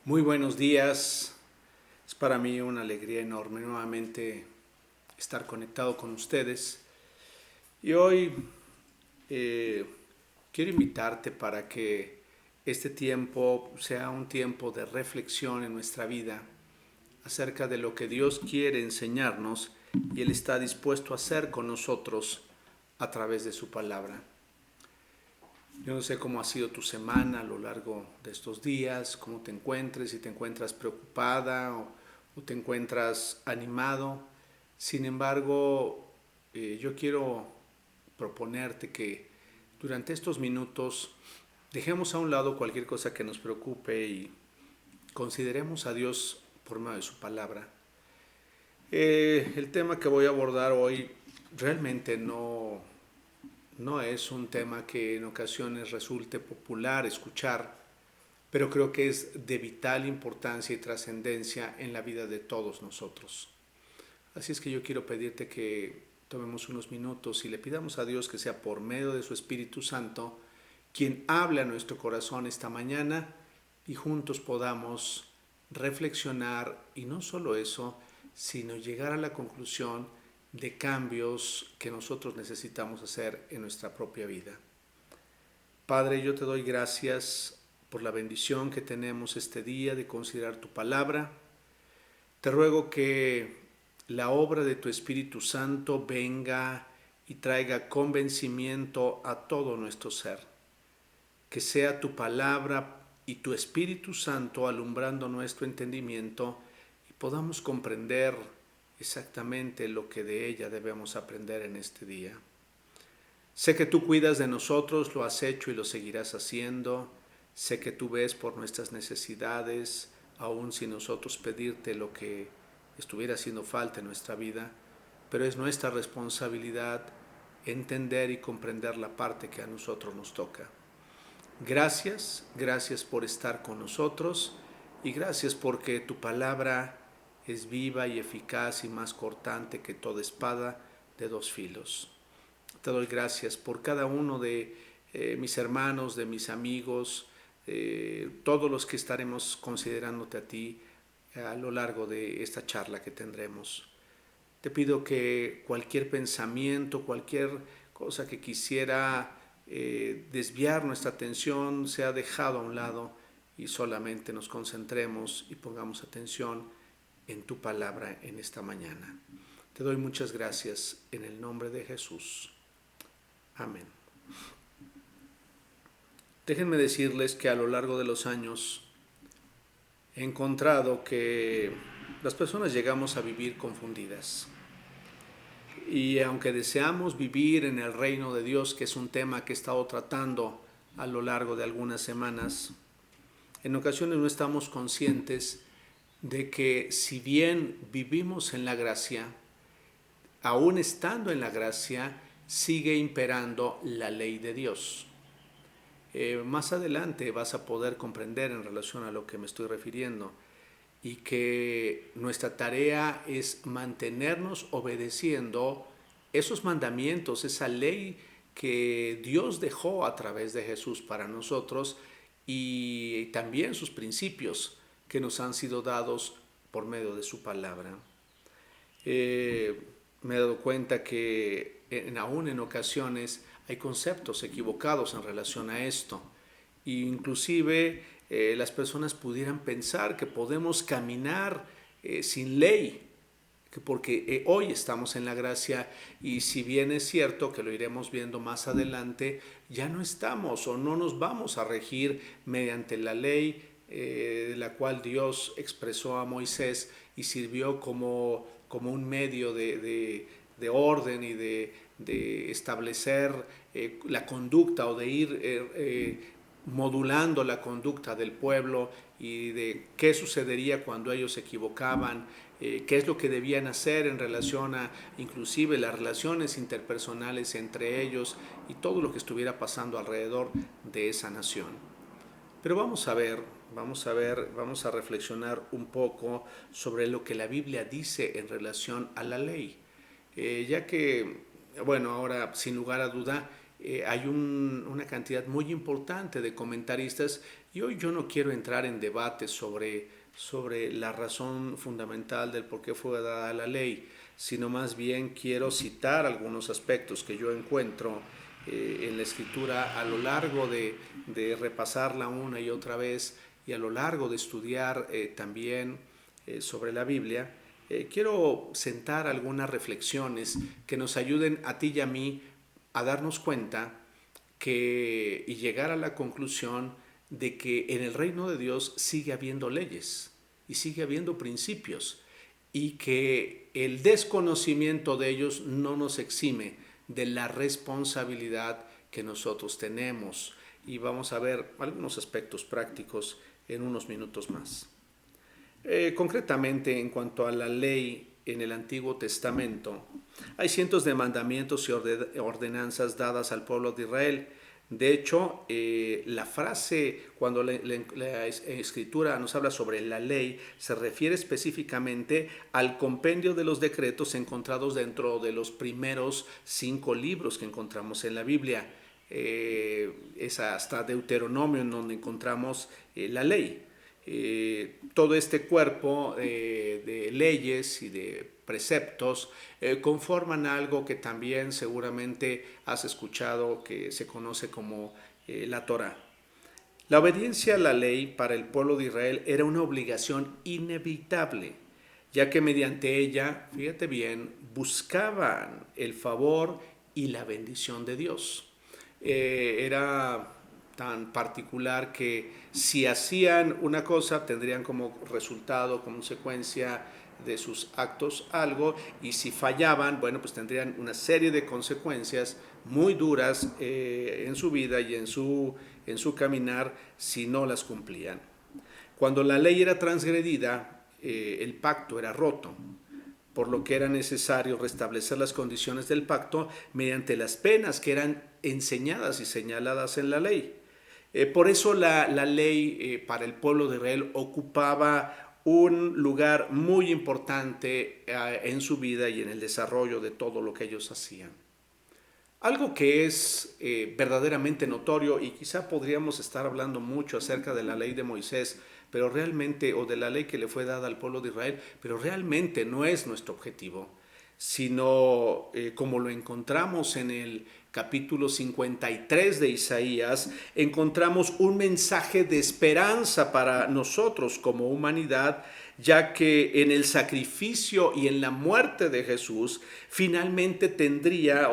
Muy buenos días. Es para mí una alegría enorme nuevamente estar conectado con ustedes. Y hoy eh, quiero invitarte para que este tiempo sea un tiempo de reflexión en nuestra vida acerca de lo que Dios quiere enseñarnos y Él está dispuesto a hacer con nosotros a través de su palabra. Yo no sé cómo ha sido tu semana a lo largo de estos días, cómo te encuentres, si te encuentras preocupada o te encuentras animado. Sin embargo, yo quiero proponerte que durante estos minutos dejemos a un lado cualquier cosa que nos preocupe y consideremos a Dios por medio de su palabra. El tema que voy a abordar hoy realmente no es un tema que en ocasiones resulte popular escuchar, pero creo que es de vital importancia y trascendencia en la vida de todos nosotros. Así es que yo quiero pedirte que tomemos unos minutos y le pidamos a Dios que sea por medio de su Espíritu Santo quien hable a nuestro corazón esta mañana y juntos podamos reflexionar y no solo eso, sino llegar a la conclusión de cambios que nosotros necesitamos hacer en nuestra propia vida. Padre, yo te doy gracias por la bendición que tenemos este día de considerar tu palabra. Te ruego que la obra de tu Espíritu Santo venga y traiga convencimiento a todo nuestro ser. Que sea tu palabra y tu Espíritu Santo alumbrando nuestro entendimiento y podamos comprender exactamente lo que de ella debemos aprender en este día. Sé que tú cuidas de nosotros, lo has hecho y lo seguirás haciendo. Sé que tú ves por nuestras necesidades, aun sin nosotros pedirte lo que estuviera haciendo falta en nuestra vida, pero es nuestra responsabilidad entender y comprender la parte que a nosotros nos toca. Gracias por estar con nosotros y gracias porque tu palabra es viva y eficaz y más cortante que toda espada de dos filos. Te doy gracias por cada uno de mis hermanos, de mis amigos, todos los que estaremos considerándote a ti a lo largo de esta charla que tendremos. Te pido que cualquier pensamiento, cualquier cosa que quisiera desviar nuestra atención sea dejado a un lado y solamente nos concentremos y pongamos atención en tu palabra en esta mañana. Te doy muchas gracias en el nombre de Jesús. Amén. Déjenme decirles que a lo largo de los años he encontrado que las personas llegamos a vivir confundidas. Y aunque deseamos vivir en el reino de Dios, que es un tema que he estado tratando a lo largo de algunas semanas, en ocasiones no estamos conscientes de que si bien vivimos en la gracia, aún estando en la gracia, sigue imperando la ley de Dios. Más adelante vas a poder comprender en relación a lo que me estoy refiriendo y que nuestra tarea es mantenernos obedeciendo esos mandamientos, esa ley que Dios dejó a través de Jesús para nosotros y también sus principios que nos han sido dados por medio de su palabra. Eh, Me he dado cuenta que aún en ocasiones hay conceptos equivocados en relación a esto. E inclusive las personas pudieran pensar que podemos caminar sin ley, porque hoy estamos en la gracia y si bien es cierto que lo iremos viendo más adelante, ya no estamos o no nos vamos a regir mediante la ley la cual Dios expresó a Moisés y sirvió como un medio de orden y de establecer la conducta o de ir modulando la conducta del pueblo y de qué sucedería cuando ellos se equivocaban, qué es lo que debían hacer en relación a inclusive las relaciones interpersonales entre ellos y todo lo que estuviera pasando alrededor de esa nación. Pero vamos a reflexionar un poco sobre lo que la Biblia dice en relación a la ley. Ya que, bueno, ahora sin lugar a duda, hay una cantidad muy importante de comentaristas Y hoy yo no quiero entrar en debate sobre la razón fundamental del por qué fue dada la ley, sino más bien quiero citar algunos aspectos que yo encuentro en la escritura a lo largo de repasarla una y otra vez y a lo largo de estudiar también sobre la Biblia. Quiero sentar algunas reflexiones que nos ayuden a ti y a mí a darnos cuenta y llegar a la conclusión de que en el reino de Dios sigue habiendo leyes y sigue habiendo principios y que el desconocimiento de ellos no nos exime de la responsabilidad que nosotros tenemos. Y vamos a ver algunos aspectos prácticos en unos minutos más. Concretamente, en cuanto a la ley en el Antiguo Testamento, hay cientos de mandamientos y ordenanzas dadas al pueblo de Israel. De hecho, la frase, cuando la escritura nos habla sobre la ley, se refiere específicamente al compendio de los decretos encontrados dentro de los primeros 5 libros que encontramos en la Biblia. Es hasta Deuteronomio en donde encontramos la ley. Todo este cuerpo de leyes y de preceptos conforman algo que también seguramente has escuchado, que se conoce como la Torá. La obediencia a la ley para el pueblo de Israel era una obligación inevitable, ya que mediante ella, fíjate bien, buscaban el favor y la bendición de Dios. Era tan particular que si hacían una cosa tendrían como resultado, como consecuencia de sus actos algo, y si fallaban, bueno, pues tendrían una serie de consecuencias muy duras en su vida y en su caminar si no las cumplían. Cuando la ley era transgredida, el pacto era roto, por lo que era necesario restablecer las condiciones del pacto mediante las penas que eran enseñadas y señaladas en la ley. Por eso la ley para el pueblo de Israel ocupaba un lugar muy importante en su vida y en el desarrollo de todo lo que ellos hacían. Algo que es verdaderamente notorio, y quizá podríamos estar hablando mucho acerca de la ley de Moisés, pero realmente, o de la ley que le fue dada al pueblo de Israel, pero realmente no es nuestro objetivo, sino como lo encontramos en el capítulo 53 de Isaías, encontramos un mensaje de esperanza para nosotros como humanidad, ya que en el sacrificio y en la muerte de Jesús finalmente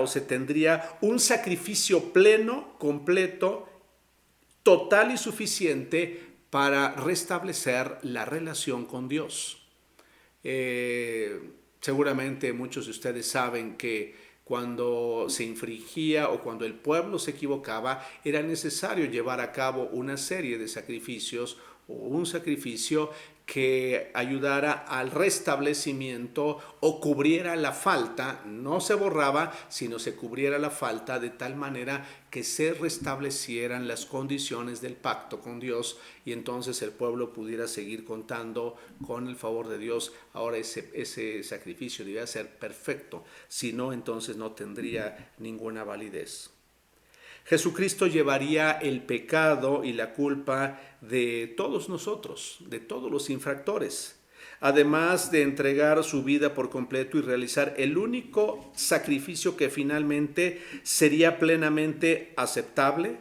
se tendría un sacrificio pleno, completo, total y suficiente para restablecer la relación con Dios. Seguramente muchos de ustedes saben que cuando se infringía o cuando el pueblo se equivocaba, era necesario llevar a cabo una serie de sacrificios o un sacrificio que ayudara al restablecimiento o cubriera la falta, no se borraba, sino se cubriera la falta de tal manera que se restablecieran las condiciones del pacto con Dios y entonces el pueblo pudiera seguir contando con el favor de Dios. Ahora ese sacrificio debía ser perfecto, si no, entonces no tendría ninguna validez. Jesucristo llevaría el pecado y la culpa de todos nosotros, de todos los infractores, además de entregar su vida por completo y realizar el único sacrificio que finalmente sería plenamente aceptable,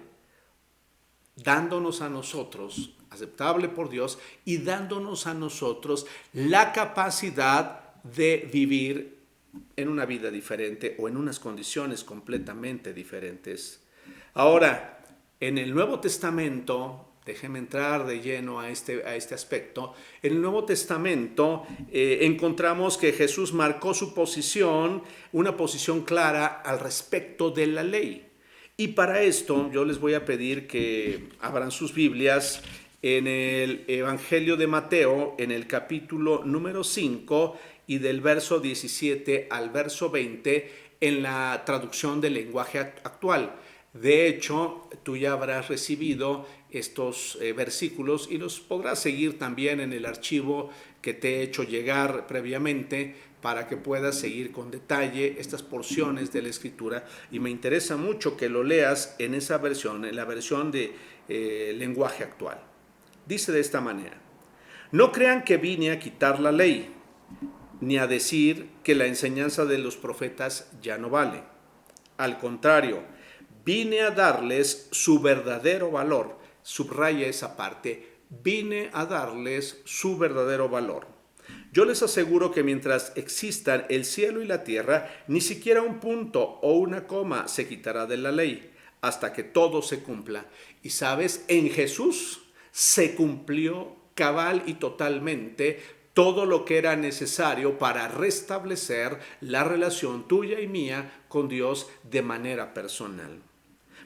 dándonos a nosotros, aceptable por Dios, y dándonos a nosotros la capacidad de vivir en una vida diferente o en unas condiciones completamente diferentes. Ahora, en el Nuevo Testamento, déjenme entrar de lleno a este aspecto, en el Nuevo Testamento encontramos que Jesús marcó su posición, una posición clara al respecto de la ley. Y para esto yo les voy a pedir que abran sus Biblias en el Evangelio de Mateo, en el capítulo número 5 y del verso 17 al verso 20 en la traducción del lenguaje actual. De hecho, tú ya habrás recibido estos versículos y los podrás seguir también en el archivo que te he hecho llegar previamente para que puedas seguir con detalle estas porciones de la Escritura. Y me interesa mucho que lo leas en esa versión, en la versión de lenguaje actual. Dice de esta manera: no crean que vine a quitar la ley, ni a decir que la enseñanza de los profetas ya no vale. Al contrario, vine a darles su verdadero valor. Subraya esa parte: vine a darles su verdadero valor. Yo les aseguro que mientras existan el cielo y la tierra, ni siquiera un punto o una coma se quitará de la ley, hasta que todo se cumpla. Y sabes, en Jesús se cumplió cabal y totalmente todo lo que era necesario para restablecer la relación tuya y mía con Dios de manera personal.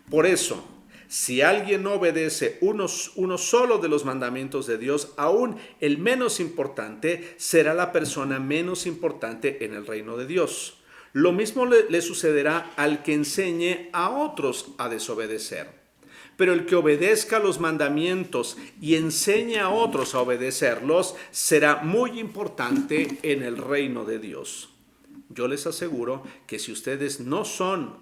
Por eso, si alguien no obedece uno solo de los mandamientos de Dios, aún el menos importante, será la persona menos importante en el reino de Dios. Lo mismo le sucederá al que enseñe a otros a desobedecer. Pero el que obedezca los mandamientos y enseñe a otros a obedecerlos será muy importante en el reino de Dios. Yo les aseguro que si ustedes no son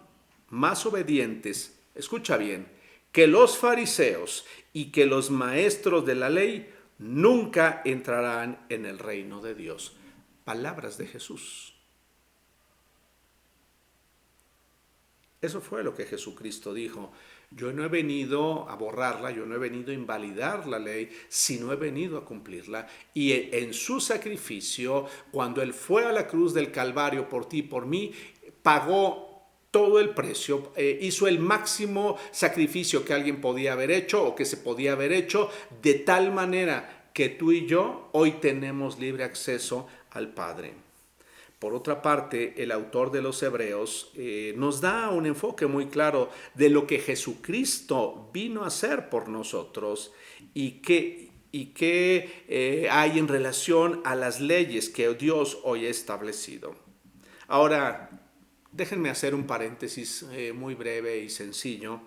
más obedientes, escucha bien, que los fariseos y que los maestros de la ley, nunca entrarán en el reino de Dios. Palabras de Jesús. Eso fue lo que Jesucristo dijo. Yo no he venido a borrarla, yo no he venido a invalidar la ley, sino he venido a cumplirla. Y en su sacrificio, cuando Él fue a la cruz del Calvario por ti y por mí, pagó todo el precio, hizo el máximo sacrificio que alguien podía haber hecho o que se podía haber hecho, de tal manera que tú y yo hoy tenemos libre acceso al Padre. Por otra parte, el autor de los Hebreos nos da un enfoque muy claro de lo que Jesucristo vino a hacer por nosotros y qué hay en relación a las leyes que Dios hoy ha establecido. Ahora, déjenme hacer un paréntesis muy breve y sencillo.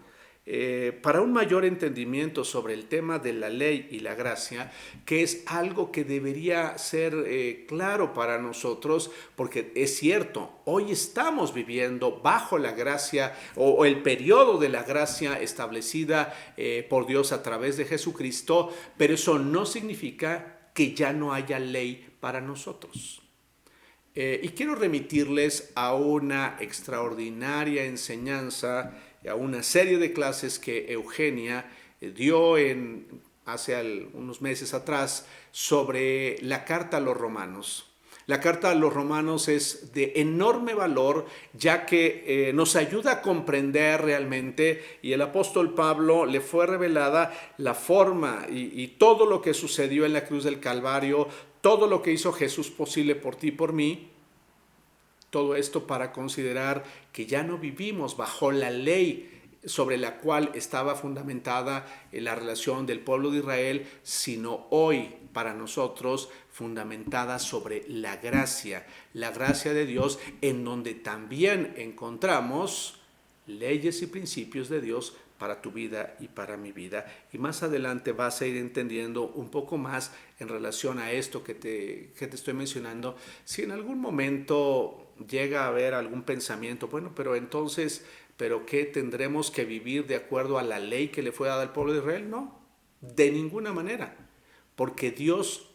Para un mayor entendimiento sobre el tema de la ley y la gracia, que es algo que debería ser claro para nosotros, porque es cierto, hoy estamos viviendo bajo la gracia o el periodo de la gracia establecida por Dios a través de Jesucristo, pero eso no significa que ya no haya ley para nosotros. Y quiero remitirles a una extraordinaria enseñanza, a una serie de clases que Eugenia dio hace unos meses atrás sobre la carta a los romanos. La carta a los romanos es de enorme valor, ya que nos ayuda a comprender realmente, y el apóstol Pablo le fue revelada la forma y todo lo que sucedió en la cruz del Calvario, todo lo que hizo Jesús posible por ti y por mí. Todo esto para considerar que ya no vivimos bajo la ley sobre la cual estaba fundamentada la relación del pueblo de Israel, sino hoy para nosotros fundamentada sobre la gracia de Dios, en donde también encontramos leyes y principios de Dios para tu vida y para mi vida. Y más adelante vas a ir entendiendo un poco más en relación a esto que te estoy mencionando. Si en algún momento llega a haber algún pensamiento, bueno, pero ¿qué tendremos que vivir de acuerdo a la ley que le fue dada al pueblo de Israel? No, de ninguna manera, porque Dios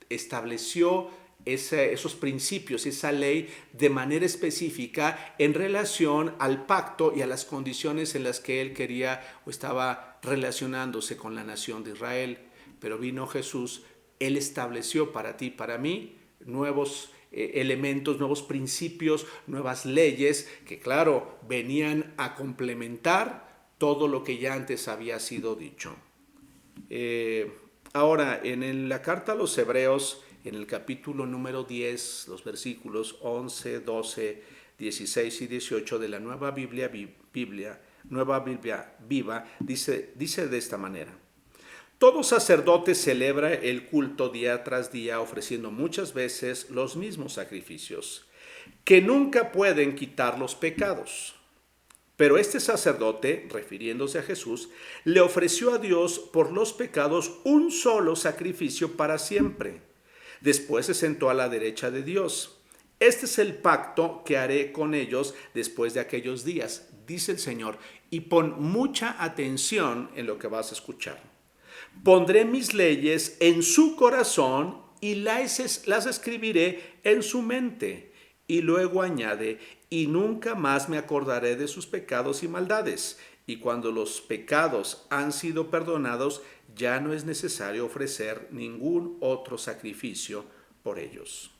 estableció esos principios, esa ley de manera específica en relación al pacto y a las condiciones en las que Él quería o estaba relacionándose con la nación de Israel. Pero vino Jesús, Él estableció para ti y para mí nuevos elementos, nuevos principios, nuevas leyes que, claro, venían a complementar todo lo que ya antes había sido dicho. Ahora, en la carta a los Hebreos, en el capítulo número 10, los versículos 11, 12, 16 y 18 de la Nueva Biblia Viva, dice de esta manera: todo sacerdote celebra el culto día tras día, ofreciendo muchas veces los mismos sacrificios, que nunca pueden quitar los pecados. Pero este sacerdote, refiriéndose a Jesús, le ofreció a Dios por los pecados un solo sacrificio para siempre. Después se sentó a la derecha de Dios. Este es el pacto que haré con ellos después de aquellos días, dice el Señor, y pon mucha atención en lo que vas a escuchar. Pondré mis leyes en su corazón y las escribiré en su mente. Y luego añade, y nunca más me acordaré de sus pecados y maldades. Y cuando los pecados han sido perdonados, ya no es necesario ofrecer ningún otro sacrificio por ellos.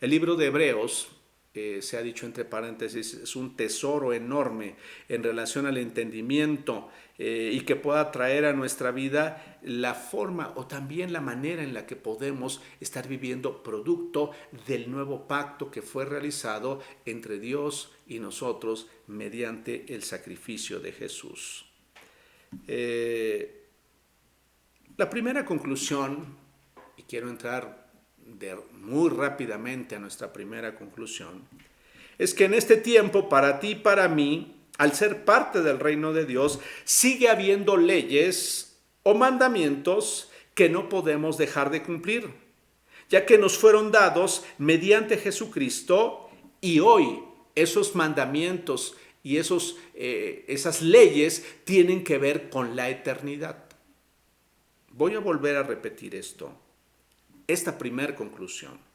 El libro de Hebreos, se ha dicho entre paréntesis, es un tesoro enorme en relación al entendimiento y que pueda traer a nuestra vida la forma o también la manera en la que podemos estar viviendo producto del nuevo pacto que fue realizado entre Dios y nosotros mediante el sacrificio de Jesús. La primera conclusión, y quiero entrar muy rápidamente a nuestra primera conclusión, es que en este tiempo, para ti y para mí, al ser parte del reino de Dios, sigue habiendo leyes o mandamientos que no podemos dejar de cumplir, ya que nos fueron dados mediante Jesucristo y hoy esos mandamientos y esas leyes tienen que ver con la eternidad. Voy a volver a repetir esta primera conclusión.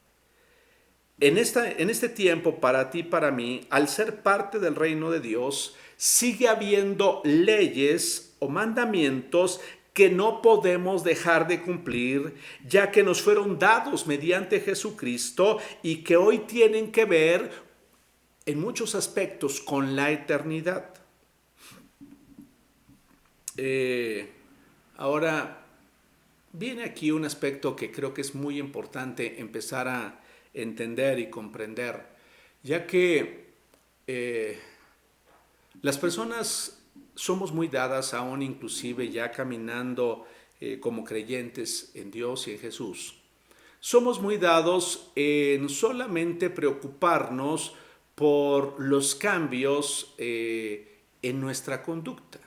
En este tiempo, para ti y para mí, al ser parte del reino de Dios, sigue habiendo leyes o mandamientos que no podemos dejar de cumplir, ya que nos fueron dados mediante Jesucristo y que hoy tienen que ver en muchos aspectos con la eternidad. Ahora, viene aquí un aspecto que creo que es muy importante empezar a entender y comprender, ya que las personas somos muy dadas, aún inclusive ya caminando como creyentes en Dios y en Jesús, somos muy dados en solamente preocuparnos por los cambios en nuestra conducta.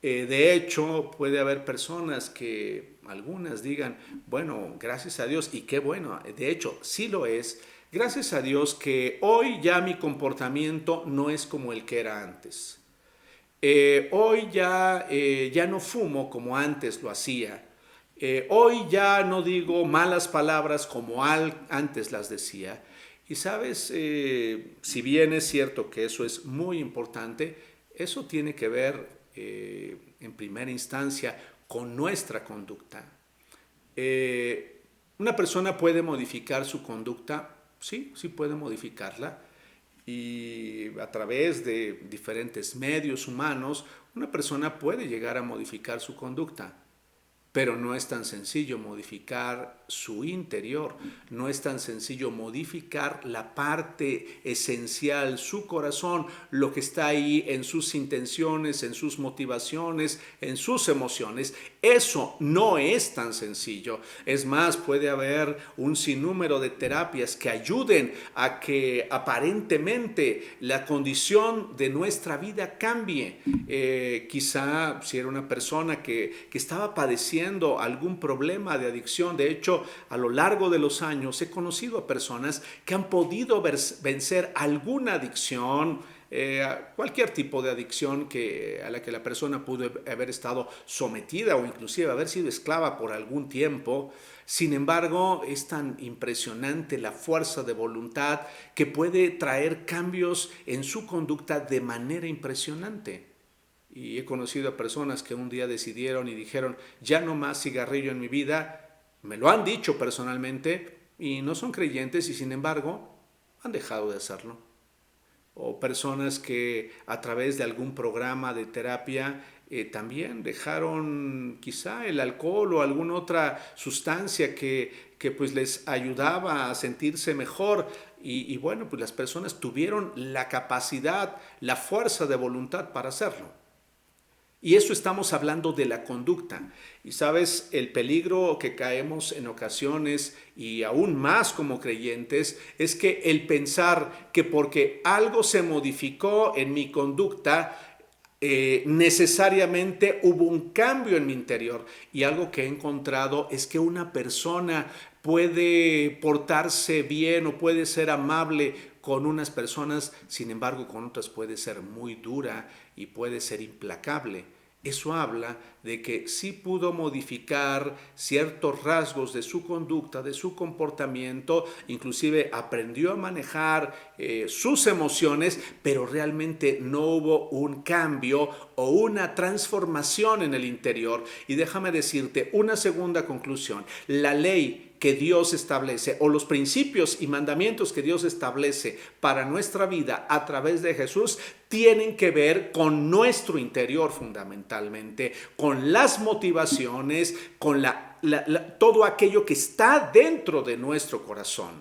De hecho, puede haber personas que algunas digan, bueno, gracias a Dios, y qué bueno, de hecho, sí lo es, gracias a Dios que hoy ya mi comportamiento no es como el que era antes. Hoy ya no fumo como antes lo hacía. Hoy ya no digo malas palabras como antes las decía. Y sabes, si bien es cierto que eso es muy importante, eso tiene que ver en primera instancia con nuestra conducta. Una persona puede modificar su conducta, sí puede modificarla, y a través de diferentes medios humanos, una persona puede llegar a modificar su conducta. Pero no es tan sencillo modificar su interior, no es tan sencillo modificar la parte esencial, su corazón, lo que está ahí en sus intenciones, en sus motivaciones, en sus emociones. Eso no es tan sencillo. Es más, puede haber un sinnúmero de terapias que ayuden a que aparentemente la condición de nuestra vida cambie. Quizá si era una persona que estaba padeciendo algún problema de adicción. De hecho, a lo largo de los años he conocido a personas que han podido vencer alguna adicción, cualquier tipo de adicción a la que la persona pudo haber estado sometida o inclusive haber sido esclava por algún tiempo. Sin embargo, es tan impresionante la fuerza de voluntad que puede traer cambios en su conducta de manera impresionante. Y he conocido a personas que un día decidieron y dijeron, ya no más cigarrillo en mi vida. Me lo han dicho personalmente y no son creyentes y sin embargo han dejado de hacerlo. O personas que a través de algún programa de terapia también dejaron quizá el alcohol o alguna otra sustancia que pues les ayudaba a sentirse mejor. Y bueno, pues las personas tuvieron la capacidad, la fuerza de voluntad para hacerlo. Y eso estamos hablando de la conducta. Y sabes, el peligro que caemos en ocasiones y aún más como creyentes es que el pensar que porque algo se modificó en mi conducta, necesariamente hubo un cambio en mi interior. Y algo que he encontrado es que una persona puede portarse bien o puede ser amable con unas personas, sin embargo con otras puede ser muy dura y puede ser implacable. Eso habla de que sí pudo modificar ciertos rasgos de su conducta, de su comportamiento, inclusive aprendió a manejar sus emociones, pero realmente no hubo un cambio o una transformación en el interior. Y déjame decirte una segunda conclusión: la ley que Dios establece o los principios y mandamientos que Dios establece para nuestra vida a través de Jesús tienen que ver con nuestro interior fundamentalmente, con las motivaciones, con todo aquello que está dentro de nuestro corazón.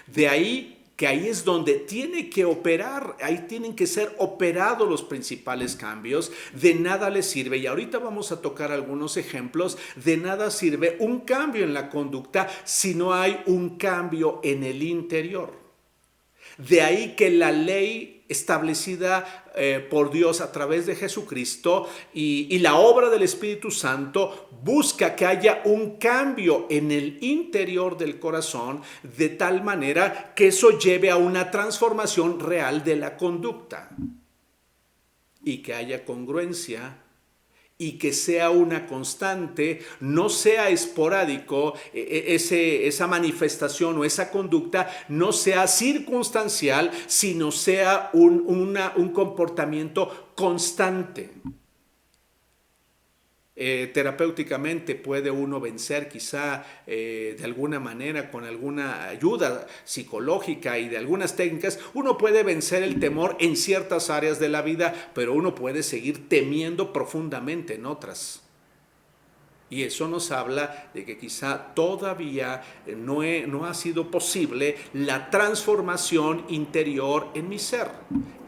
De ahí que ahí es donde tiene que operar, ahí tienen que ser operados los principales cambios. De nada les sirve, y ahorita vamos a tocar algunos ejemplos, de nada sirve un cambio en la conducta si no hay un cambio en el interior. De ahí que la ley establecida por Dios a través de Jesucristo y la obra del Espíritu Santo busca que haya un cambio en el interior del corazón, de tal manera que eso lleve a una transformación real de la conducta y que haya congruencia y que sea una constante, no sea esporádico, esa manifestación o esa conducta no sea circunstancial, sino sea un comportamiento constante. Terapéuticamente puede uno vencer quizá de alguna manera con alguna ayuda psicológica y de algunas técnicas, uno puede vencer el temor en ciertas áreas de la vida, pero uno puede seguir temiendo profundamente en otras. Y eso nos habla de que quizá todavía no ha sido posible la transformación interior en mi ser,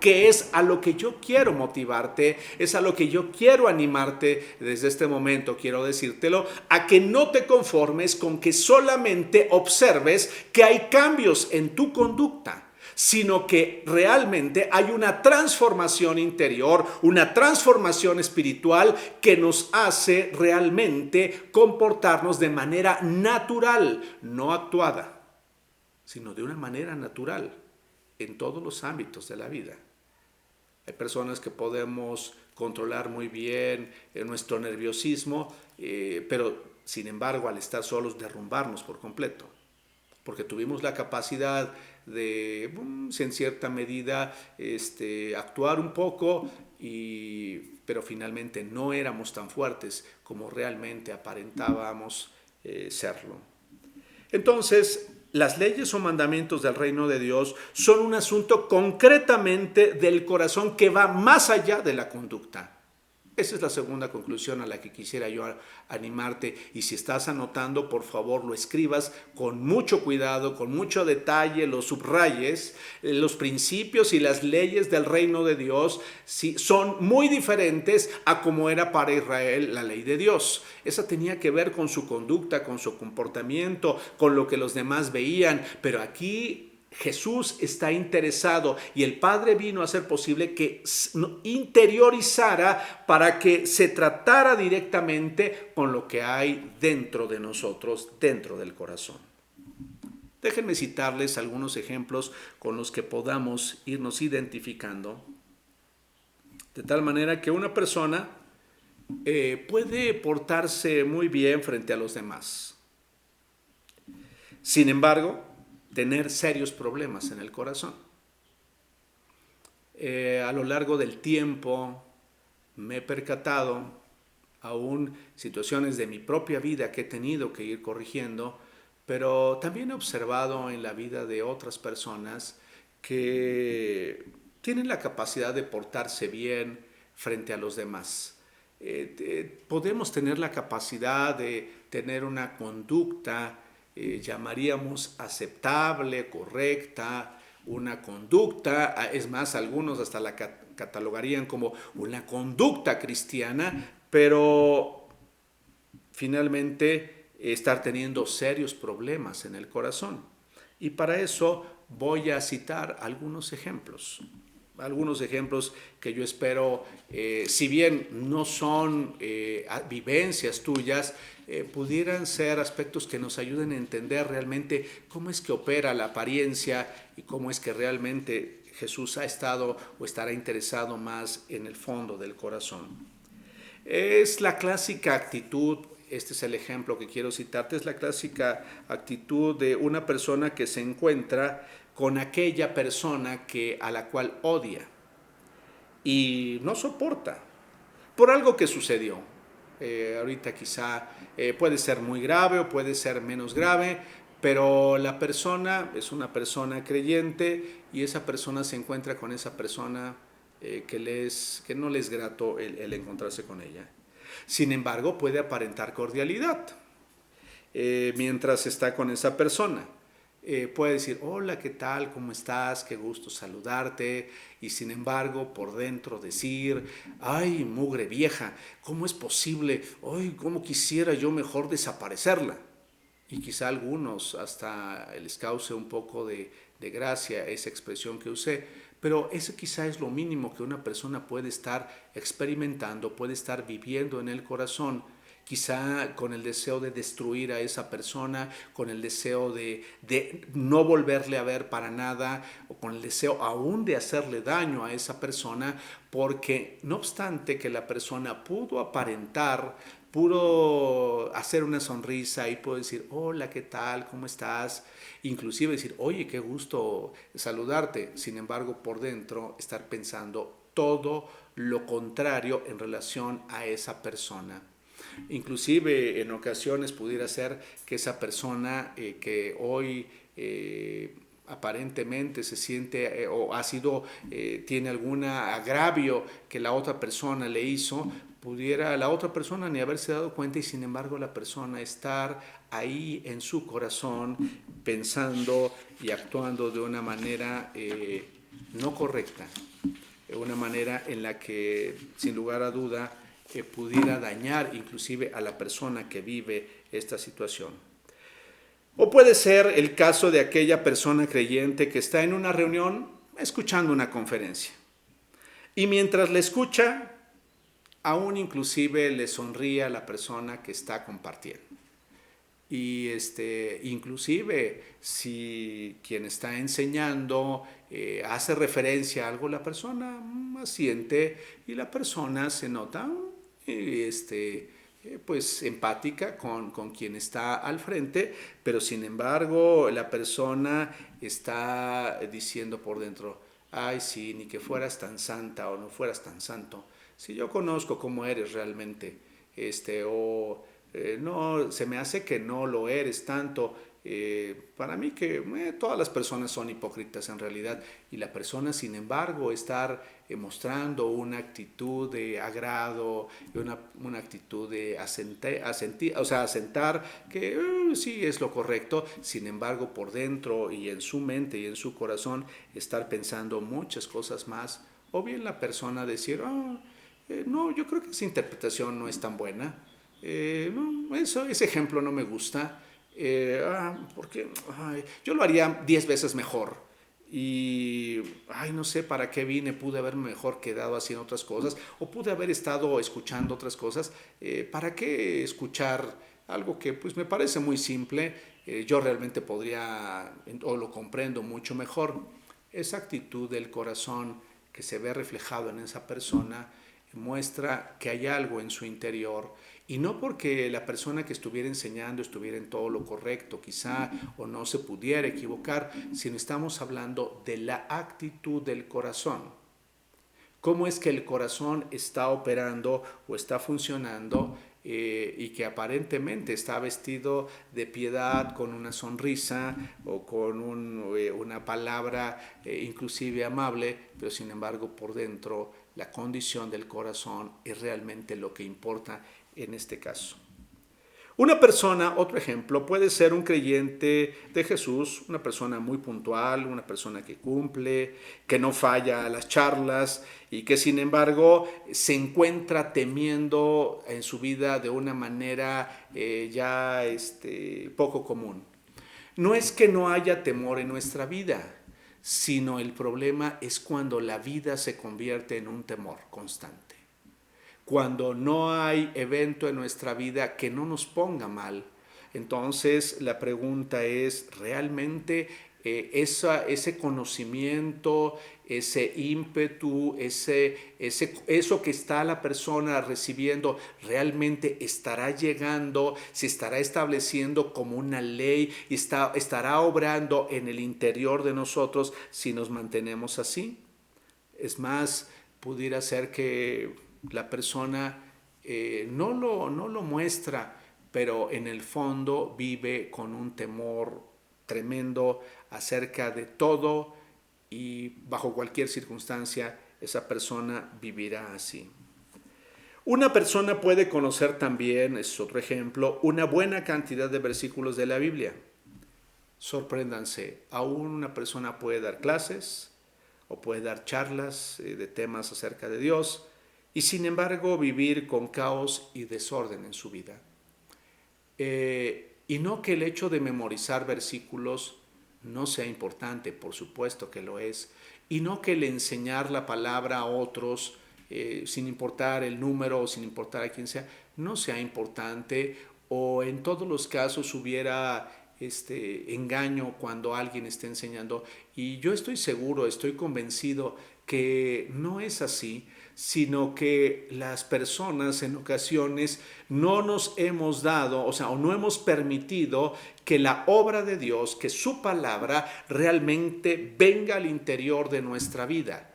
que es a lo que yo quiero motivarte, es a lo que yo quiero animarte desde este momento, quiero decírtelo, a que no te conformes con que solamente observes que hay cambios en tu conducta, sino que realmente hay una transformación interior, una transformación espiritual que nos hace realmente comportarnos de manera natural, no actuada, sino de una manera natural en todos los ámbitos de la vida. Hay personas que podemos controlar muy bien nuestro nerviosismo, pero sin embargo al estar solos derrumbarnos por completo, porque tuvimos la capacidad de, en cierta medida, actuar un poco, pero finalmente no éramos tan fuertes como realmente aparentábamos serlo. Entonces, las leyes o mandamientos del reino de Dios son un asunto concretamente del corazón que va más allá de la conducta. Esa es la segunda conclusión a la que quisiera yo animarte, y si estás anotando, por favor lo escribas con mucho cuidado, con mucho detalle, lo subrayes. Los principios y las leyes del reino de Dios son muy diferentes a como era para Israel la ley de Dios. Esa tenía que ver con su conducta, con su comportamiento, con lo que los demás veían, pero aquí Jesús está interesado y el Padre vino a hacer posible que interiorizara para que se tratara directamente con lo que hay dentro de nosotros, dentro del corazón. Déjenme citarles algunos ejemplos con los que podamos irnos identificando, de tal manera que una persona puede portarse muy bien frente a los demás. Sin embargo, tener serios problemas en el corazón. A lo largo del tiempo me he percatado, aún situaciones de mi propia vida que he tenido que ir corrigiendo, pero también he observado en la vida de otras personas que tienen la capacidad de portarse bien frente a los demás. Podemos tener la capacidad de tener una conducta llamaríamos aceptable, correcta, una conducta, es más, algunos hasta la catalogarían como una conducta cristiana, pero finalmente estar teniendo serios problemas en el corazón. Y para eso voy a citar algunos ejemplos que yo espero, si bien no son vivencias tuyas, pudieran ser aspectos que nos ayuden a entender realmente cómo es que opera la apariencia y cómo es que realmente Jesús ha estado o estará interesado más en el fondo del corazón. Es la clásica actitud, este es el ejemplo que quiero citarte, es la clásica actitud de una persona que se encuentra con aquella persona a la cual odia y no soporta por algo que sucedió. Ahorita quizá puede ser muy grave o puede ser menos grave, pero la persona es una persona creyente y esa persona se encuentra con esa persona que no le es grato el encontrarse con ella. Sin embargo, puede aparentar cordialidad mientras está con esa persona. Puede decir, hola, ¿qué tal? ¿Cómo estás? Qué gusto saludarte. Y sin embargo, por dentro decir, ay, mugre vieja, ¿cómo es posible? Ay, ¿cómo quisiera yo mejor desaparecerla? Y quizá a algunos hasta les cause un poco de gracia esa expresión que usé, pero eso quizá es lo mínimo que una persona puede estar experimentando, puede estar viviendo en el corazón, quizá con el deseo de destruir a esa persona, con el deseo de no volverle a ver para nada, o con el deseo aún de hacerle daño a esa persona, porque no obstante que la persona pudo aparentar, pudo hacer una sonrisa y pudo decir, hola, ¿qué tal? ¿Cómo estás? Inclusive decir, oye, qué gusto saludarte. Sin embargo, por dentro estar pensando todo lo contrario en relación a esa persona. Inclusive en ocasiones pudiera ser que esa persona que hoy aparentemente se siente o ha sido, tiene algún agravio que la otra persona le hizo, pudiera la otra persona ni haberse dado cuenta y sin embargo la persona estar ahí en su corazón pensando y actuando de una manera no correcta, una manera en la que sin lugar a duda pudiera dañar inclusive a la persona que vive esta situación. O puede ser el caso de aquella persona creyente que está en una reunión escuchando una conferencia y mientras le escucha, aún inclusive le sonríe a la persona que está compartiendo. Y inclusive si quien está enseñando hace referencia a algo, la persona asiente y la persona se nota pues empática con quien está al frente, pero sin embargo la persona está diciendo por dentro, ay sí, ni que fueras tan santa o no fueras tan santo, si yo conozco cómo eres realmente, no, se me hace que no lo eres tanto. Para mí que todas las personas son hipócritas en realidad y la persona sin embargo estar mostrando una actitud de agrado, una actitud de asentar que sí es lo correcto, sin embargo por dentro y en su mente y en su corazón estar pensando muchas cosas más, o bien la persona decir, no, yo creo que esa interpretación no es tan buena, no, ese ejemplo no me gusta, porque yo lo haría 10 veces mejor. Y, no sé para qué vine, pude haber mejor quedado haciendo otras cosas, o pude haber estado escuchando otras cosas. ¿Para qué escuchar algo que pues me parece muy simple? Yo realmente podría, o lo comprendo mucho mejor. Esa actitud del corazón que se ve reflejado en esa persona muestra que hay algo en su interior y no porque la persona que estuviera enseñando estuviera en todo lo correcto, quizá, o no se pudiera equivocar, sino estamos hablando de la actitud del corazón. ¿Cómo es que el corazón está operando o está funcionando y que aparentemente está vestido de piedad, con una sonrisa o con una palabra inclusive amable, pero sin embargo por dentro la condición del corazón es realmente lo que importa en este caso? Una persona, otro ejemplo, puede ser un creyente de Jesús, una persona muy puntual, una persona que cumple, que no falla a las charlas y que sin embargo se encuentra temiendo en su vida de una manera ya poco común. No es que no haya temor en nuestra vida, sino el problema es cuando la vida se convierte en un temor constante. Cuando no hay evento en nuestra vida que no nos ponga mal. Entonces la pregunta es, ¿realmente ese conocimiento, ese ímpetu, eso que está la persona recibiendo, realmente estará llegando, se estará estableciendo como una ley y estará obrando en el interior de nosotros si nos mantenemos así. Es más, pudiera ser que la persona no lo muestra, pero en el fondo vive con un temor tremendo acerca de todo y bajo cualquier circunstancia esa persona vivirá así. Una persona puede conocer también, es otro ejemplo, una buena cantidad de versículos de la Biblia. Sorpréndanse, aún una persona puede dar clases o puede dar charlas de temas acerca de Dios y sin embargo vivir con caos y desorden en su vida. Y no que el hecho de memorizar versículos no sea importante, por supuesto que lo es, y no que el enseñar la palabra a otros, sin importar el número o sin importar a quién sea, no sea importante o en todos los casos hubiera engaño cuando alguien está enseñando. Y yo estoy seguro, estoy convencido que no es así, sino que las personas en ocasiones no nos hemos dado, o sea, o no hemos permitido que la obra de Dios, que su palabra realmente venga al interior de nuestra vida.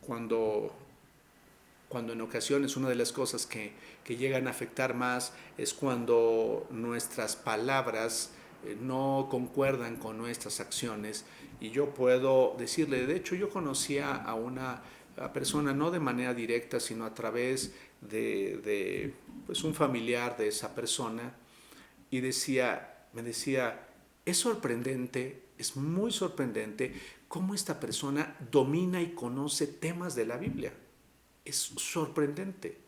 Cuando cuando en ocasiones una de las cosas que llegan a afectar más es cuando nuestras palabras no concuerdan con nuestras acciones. Y yo puedo decirle, de hecho yo conocía a una persona no de manera directa, sino a través de pues un familiar de esa persona, y me decía, es sorprendente, es muy sorprendente cómo esta persona domina y conoce temas de la Biblia. Es sorprendente.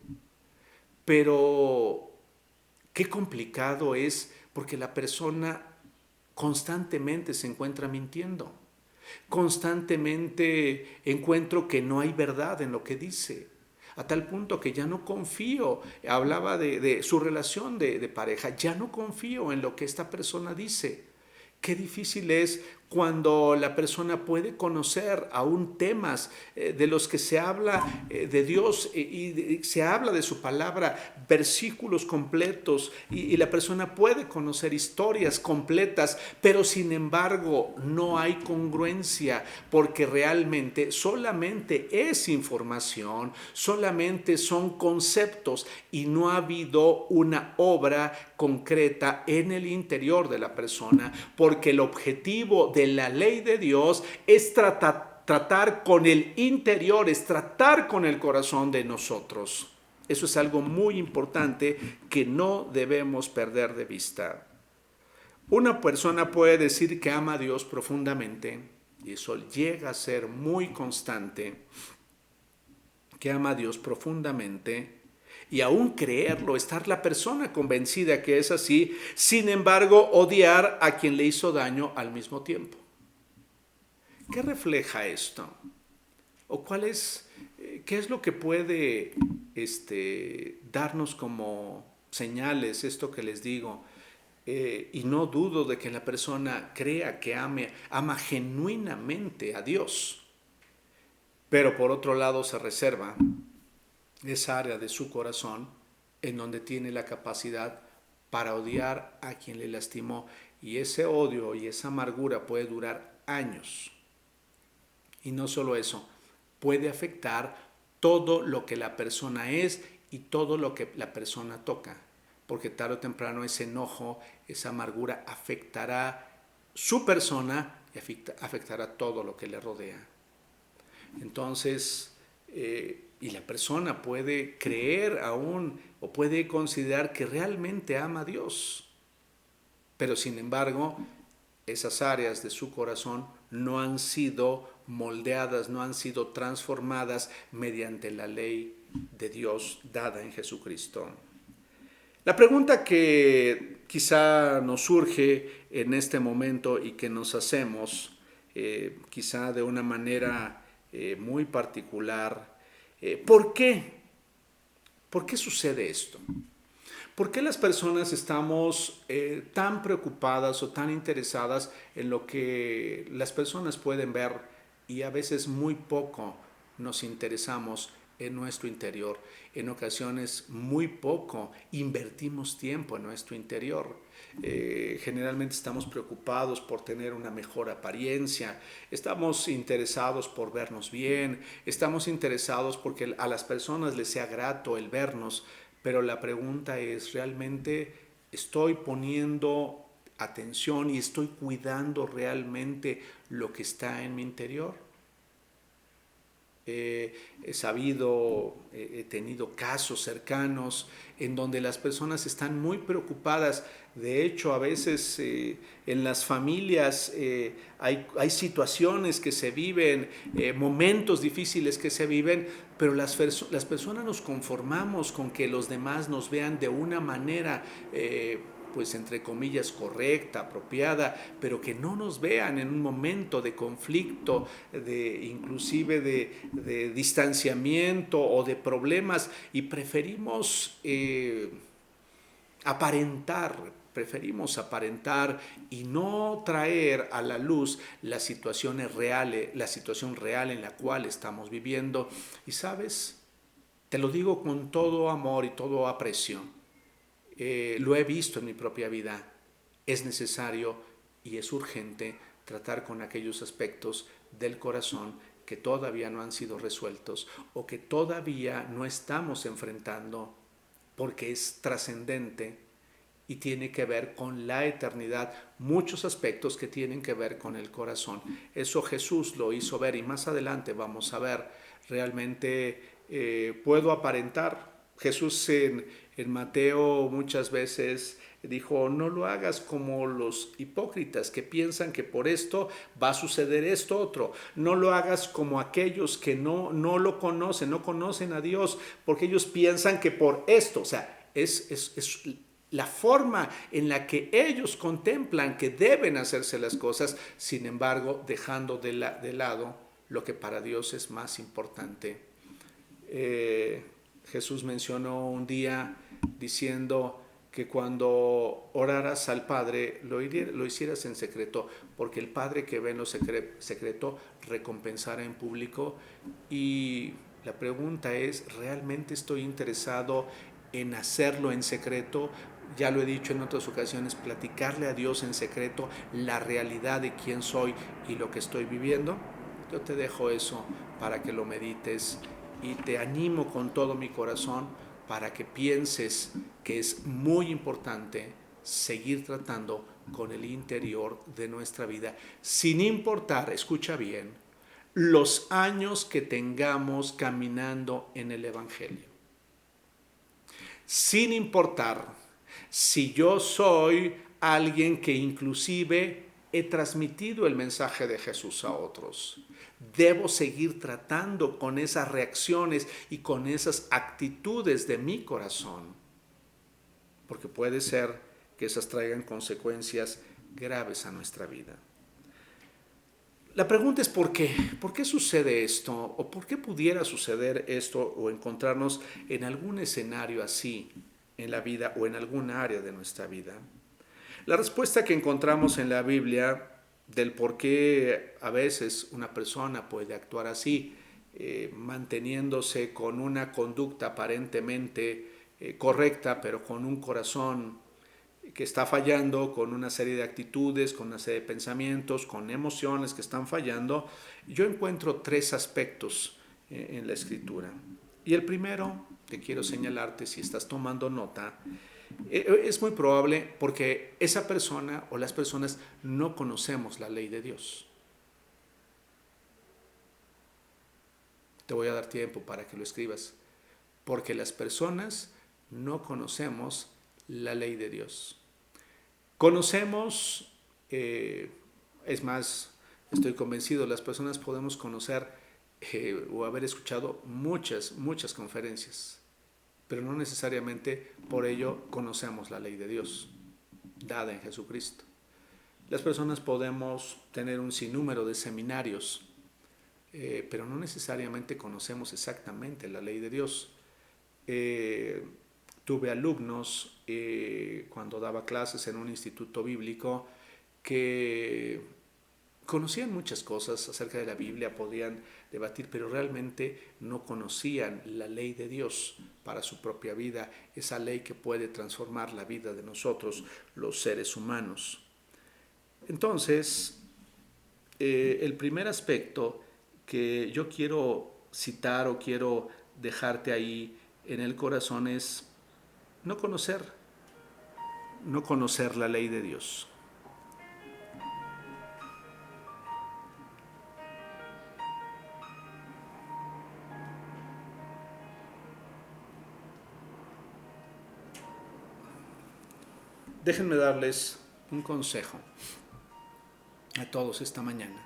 Pero qué complicado es porque la persona constantemente se encuentra mintiendo. Constantemente encuentro que no hay verdad en lo que dice. A tal punto que ya no confío. Hablaba de su relación de pareja. Ya no confío en lo que esta persona dice. Qué difícil es cuando la persona puede conocer aún temas de los que se habla de Dios y se habla de su palabra, versículos completos, y la persona puede conocer historias completas, pero sin embargo no hay congruencia porque realmente solamente es información, solamente son conceptos y no ha habido una obra concreta en el interior de la persona, porque el objetivo de la ley de Dios es tratar con el interior, es tratar con el corazón de nosotros. Eso es algo muy importante que no debemos perder de vista. Una persona puede decir que ama a Dios profundamente, y eso llega a ser muy constante, que ama a Dios profundamente, y aún creerlo, estar la persona convencida que es así, sin embargo odiar a quien le hizo daño al mismo tiempo. ¿Qué refleja esto? ¿O qué es lo que puede darnos como señales esto que les digo? Y no dudo de que la persona crea que ama genuinamente a Dios, pero por otro lado se reserva esa área de su corazón en donde tiene la capacidad para odiar a quien le lastimó, y ese odio y esa amargura puede durar años. Y no solo eso, puede afectar todo lo que la persona es y todo lo que la persona toca, porque tarde o temprano ese enojo, esa amargura afectará su persona y afectará todo lo que le rodea. Entonces, y la persona puede creer aún o puede considerar que realmente ama a Dios, pero sin embargo esas áreas de su corazón no han sido moldeadas, no han sido transformadas mediante la ley de Dios dada en Jesucristo. La pregunta que quizá nos surge en este momento y que nos hacemos, quizá de una manera muy particular, ¿por qué? ¿Por qué sucede esto? ¿Por qué las personas estamos tan preocupadas o tan interesadas en lo que las personas pueden ver y a veces muy poco nos interesamos en nuestro interior? En ocasiones muy poco invertimos tiempo en nuestro interior. Generalmente estamos preocupados por tener una mejor apariencia, estamos interesados por vernos bien, estamos interesados porque a las personas les sea grato el vernos, pero la pregunta es, ¿realmente estoy poniendo atención y estoy cuidando realmente lo que está en mi interior? He sabido, he tenido casos cercanos en donde las personas están muy preocupadas. De hecho, a veces en las familias hay situaciones que se viven, momentos difíciles que se viven, pero las personas nos conformamos con que los demás nos vean de una manera pues entre comillas correcta, apropiada, pero que no nos vean en un momento de conflicto, inclusive de distanciamiento o de problemas, y preferimos aparentar y no traer a la luz las situaciones reales, la situación real en la cual estamos viviendo. Y sabes, te lo digo con todo amor y todo aprecio, lo he visto en mi propia vida. Es necesario y es urgente tratar con aquellos aspectos del corazón que todavía no han sido resueltos o que todavía no estamos enfrentando, porque es trascendente y tiene que ver con la eternidad, muchos aspectos que tienen que ver con el corazón. Eso Jesús lo hizo ver y más adelante vamos a ver, realmente puedo aparentar. Jesús en Mateo muchas veces dijo, no lo hagas como los hipócritas que piensan que por esto va a suceder esto otro. No lo hagas como aquellos que no lo conocen, no conocen a Dios, porque ellos piensan que por esto, o sea, es la forma en la que ellos contemplan que deben hacerse las cosas, sin embargo, dejando de lado lo que para Dios es más importante. Jesús mencionó un día diciendo que cuando oraras al Padre lo hicieras en secreto, porque el Padre que ve en lo secreto recompensará en público. Y la pregunta es, ¿realmente estoy interesado en hacerlo en secreto? Ya lo he dicho en otras ocasiones, platicarle a Dios en secreto la realidad de quién soy y lo que estoy viviendo. Yo te dejo eso para que lo medites y te animo con todo mi corazón para que pienses que es muy importante seguir tratando con el interior de nuestra vida, sin importar, escucha bien, los años que tengamos caminando en el Evangelio. Sin importar si yo soy alguien que inclusive he transmitido el mensaje de Jesús a otros. Debo seguir tratando con esas reacciones y con esas actitudes de mi corazón, porque puede ser que esas traigan consecuencias graves a nuestra vida. La pregunta es ¿por qué? ¿Por qué sucede esto? ¿O por qué pudiera suceder esto o encontrarnos en algún escenario así en la vida o en alguna área de nuestra vida? La respuesta que encontramos en la Biblia del por qué a veces una persona puede actuar así, manteniéndose con una conducta aparentemente correcta, pero con un corazón que está fallando, con una serie de actitudes, con una serie de pensamientos, con emociones que están fallando, yo encuentro tres aspectos en la Escritura. Y el primero que quiero señalarte, si estás tomando nota, es muy probable porque esa persona o las personas no conocemos la ley de Dios. Te voy a dar tiempo para que lo escribas. Porque las personas no conocemos la ley de Dios. Conocemos, es más, estoy convencido, las personas podemos conocer o haber escuchado muchas conferencias, pero no necesariamente por ello conocemos la ley de Dios, dada en Jesucristo. Las personas podemos tener un sinnúmero de seminarios, pero no necesariamente conocemos exactamente la ley de Dios. tuve alumnos cuando daba clases en un instituto bíblico que conocían muchas cosas acerca de la Biblia, podían debatir, pero realmente no conocían la ley de Dios para su propia vida, esa ley que puede transformar la vida de nosotros, los seres humanos. Entonces, el primer aspecto que yo quiero citar o quiero dejarte ahí en el corazón es no conocer, no conocer la ley de Dios. Déjenme darles un consejo a todos esta mañana.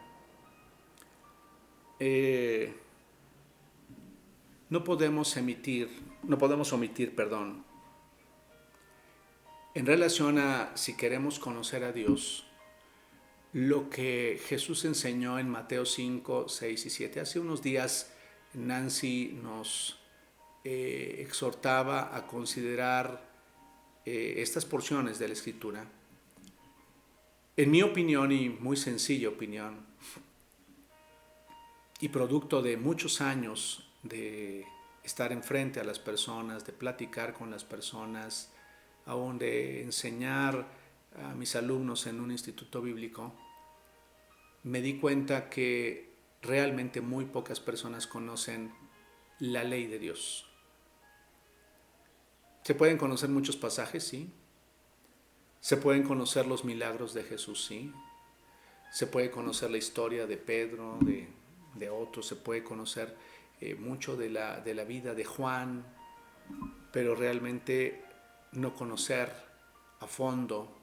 No podemos omitir, en relación a si queremos conocer a Dios, lo que Jesús enseñó en Mateo 5, 6 y 7. Hace unos días Nancy nos exhortaba a considerar estas porciones de la Escritura. En mi opinión, y muy sencilla opinión, y producto de muchos años de estar enfrente a las personas, de platicar con las personas, aún de enseñar a mis alumnos en un instituto bíblico, me di cuenta que realmente muy pocas personas conocen la ley de Dios. Se pueden conocer muchos pasajes, sí. Se pueden conocer los milagros de Jesús, sí. Se puede conocer la historia de Pedro, de otros, se puede conocer mucho de la vida de Juan, pero realmente no conocer a fondo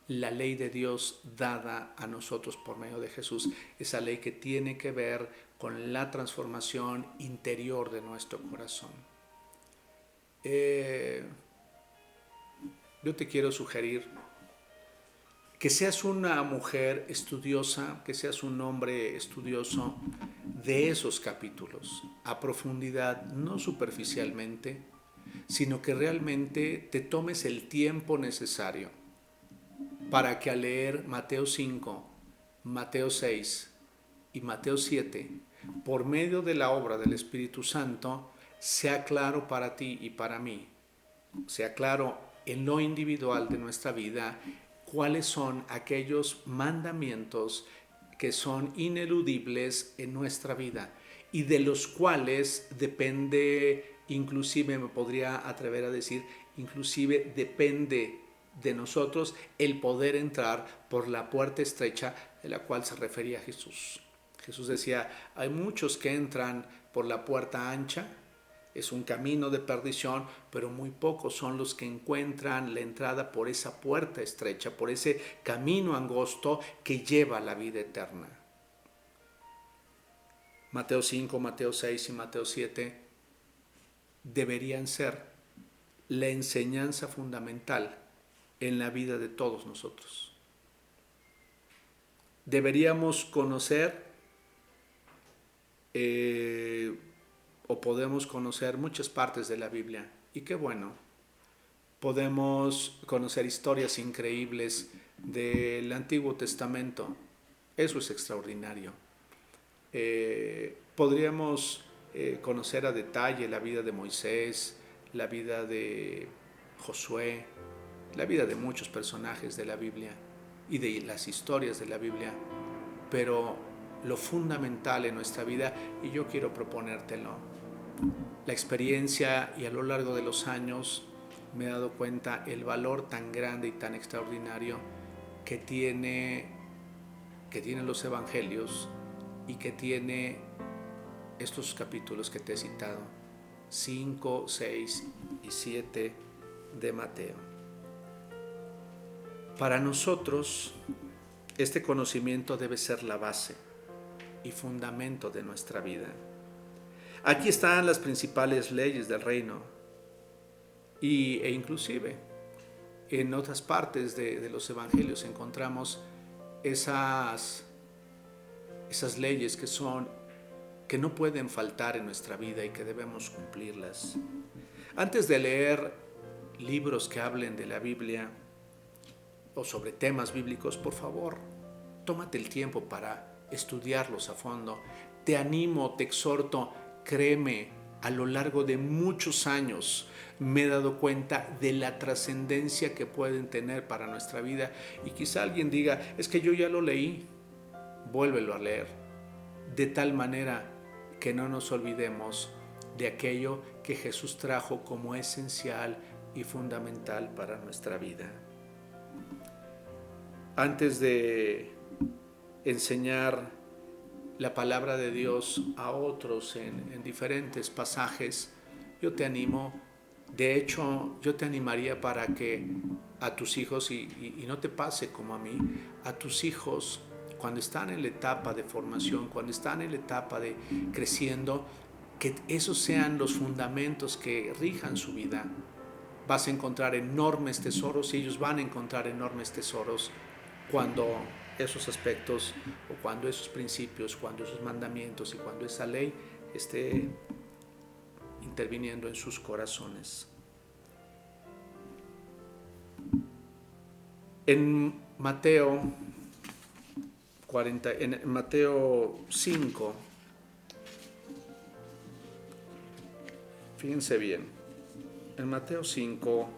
la ley de Dios dada a nosotros por medio de Jesús, esa ley que tiene que ver con la transformación interior de nuestro corazón. Yo te quiero sugerir que seas una mujer estudiosa, que seas un hombre estudioso de esos capítulos, a profundidad, no superficialmente, sino que realmente te tomes el tiempo necesario para que al leer Mateo 5, Mateo 6 y Mateo 7, por medio de la obra del Espíritu Santo, sea claro para ti y para mí, sea claro en lo individual de nuestra vida, cuáles son aquellos mandamientos que son ineludibles en nuestra vida y de los cuales depende, inclusive me podría atrever a decir, inclusive depende de nosotros el poder entrar por la puerta estrecha de la cual se refería Jesús. Jesús decía, hay muchos que entran por la puerta ancha, es un camino de perdición, pero muy pocos son los que encuentran la entrada por esa puerta estrecha, por ese camino angosto que lleva a la vida eterna. Mateo 5, Mateo 6 y Mateo 7 deberían ser la enseñanza fundamental en la vida de todos nosotros. Deberíamos conocer o podemos conocer muchas partes de la Biblia, y qué bueno, podemos conocer historias increíbles del Antiguo Testamento, eso es extraordinario. Podríamos conocer a detalle la vida de Moisés, la vida de Josué, la vida de muchos personajes de la Biblia y de las historias de la Biblia, pero lo fundamental en nuestra vida, y yo quiero proponértelo, la experiencia y a lo largo de los años me he dado cuenta el valor tan grande y tan extraordinario que tienen los evangelios y que tiene estos capítulos que te he citado, 5, 6 y 7 de Mateo. Para nosotros, este conocimiento debe ser la base y fundamento de nuestra vida. Aquí están las principales leyes del reino e inclusive en otras partes de los evangelios encontramos esas leyes que no pueden faltar en nuestra vida y que debemos cumplirlas. Antes de leer libros que hablen de la Biblia o sobre temas bíblicos, por favor, tómate el tiempo para estudiarlos a fondo. Te animo, te exhorto, créeme, a lo largo de muchos años me he dado cuenta de la trascendencia que pueden tener para nuestra vida. Y quizá alguien diga, es que yo ya lo leí. Vuélvelo a leer, de tal manera que no nos olvidemos de aquello que Jesús trajo como esencial y fundamental para nuestra vida. Antes de enseñar la palabra de Dios a otros en diferentes pasajes, yo te animo, de hecho, yo te animaría para que a tus hijos, y no te pase como a mí, a tus hijos, cuando están en la etapa de formación, cuando están en la etapa de creciendo, que esos sean los fundamentos que rijan su vida. Vas a encontrar enormes tesoros y ellos van a encontrar enormes tesoros cuando esos aspectos o cuando esos principios, cuando esos mandamientos y cuando esa ley esté interviniendo en sus corazones. En Mateo 5, fíjense bien, en Mateo 5,